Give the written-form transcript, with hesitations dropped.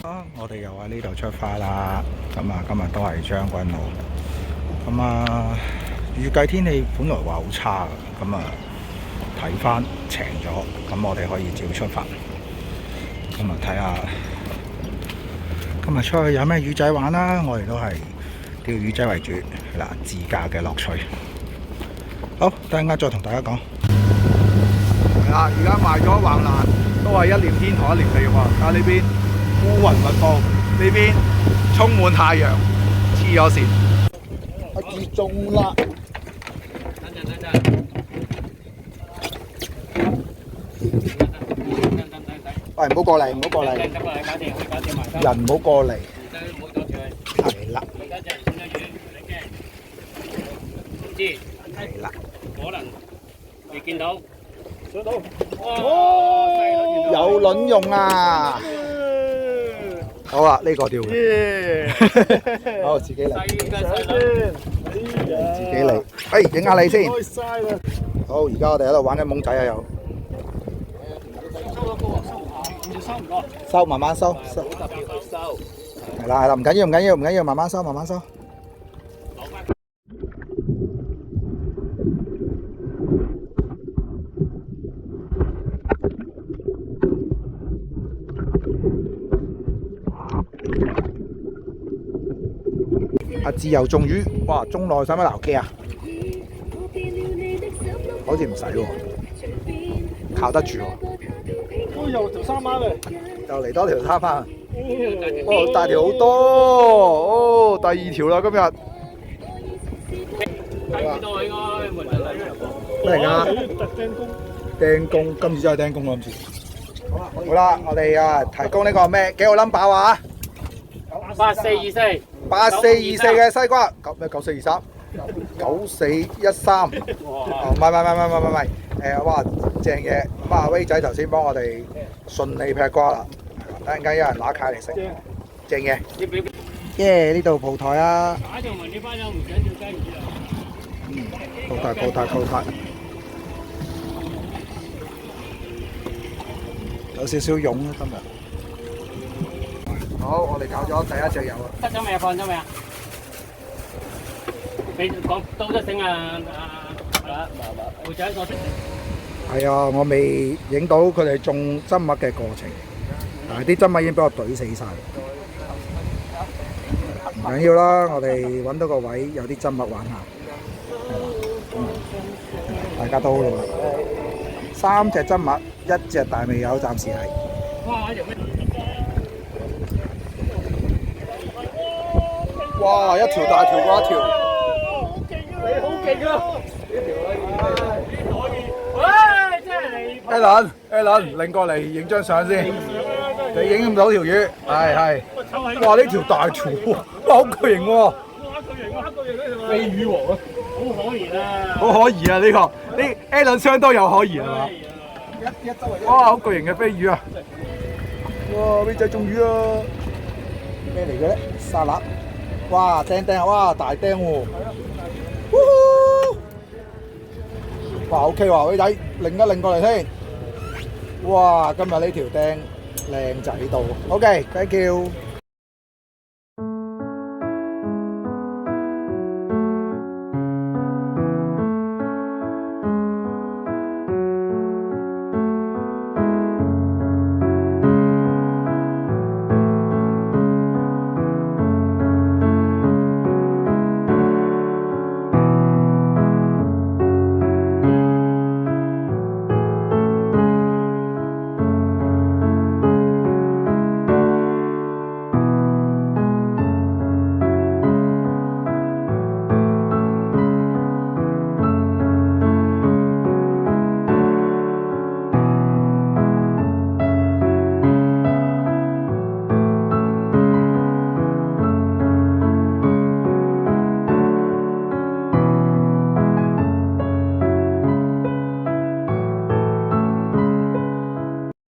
我哋又喺呢度出發啦，咁啊今日都係將軍澳，咁啊預計天氣本來話好差嘅，咁啊睇翻晴咗，咁我哋可以照出發，咁啊睇下今日出去有咩魚仔玩啦，我哋都係釣魚仔為主，係啦，自駕嘅樂趣。好，等陣間再同大家講。係啦，而家賣咗橫欄，都係一念天堂一念地獄啊！睇下呢邊烏雲密布，呢邊充滿太陽，黐咗線。阿志中啦！喂，唔好過嚟，唔好過嚟，人唔好過嚟。係啦。係啦。可能你見到上到，哦，有卵用啊！好啊，呢個釣嘅，好自己嚟，自己嚟，哎，影下你先。好，而家我哋喺度玩緊懵仔啊，又收，慢慢收，係啦係啦，唔緊要唔緊要唔緊要，慢慢收慢慢收。阿志又中魚，哇！中內使唔使撈機啊？好似唔使喎，靠得住喎。都有條三碼嘅，又嚟多條三碼。哦，大條好多，哦，第二條啦今日。睇到應該冇人嚟。咩嚟㗎？釘工，今次真係釘工啦今次。好啦，我哋啊提供呢個咩幾號 number 話8424。8424嘅西瓜，9423，9413。哦，唔係，哇，正嘢！咁啊，威仔頭先幫我哋順利劈瓜啦，等陣間有人拿卡嚟食，正嘢。耶！呢度蒲台啊！打條問你班友唔想釣雞魚啊？蒲台，有少少湧啊今日。好，我哋搞咗第一隻油啊！得咗未啊？放咗未啊？你講都得整啊！會長個係啊，我未影到佢哋種針麥嘅過程，但係啲針麥已經俾我懟死晒。唔緊要啦，我哋揾到個位有啲針麥玩下，大家都好努力。3隻針麥，1隻大尾友，暫時係。哇！一條大條過一條。你好勁啊！呢條可以，喂，真係你。Alan，拎過嚟影張相先。你影唔到條魚，係。哇！呢條大條喎，哇，好巨型喎。哇！巨型啊，黑巨型呢條飛魚王啊，好可疑啊！好可疑啊！呢個呢 Alan 相當有可疑係嘛？哇！好巨型嘅飛魚啊！哇！飛仔中魚啊！咩嚟嘅咧？沙粒。哇！釘，哇！大釘喎！哇 ！OK 喎，飛仔，擰一擰過嚟先。哇！今日呢條釘靚仔到。OK，thank you。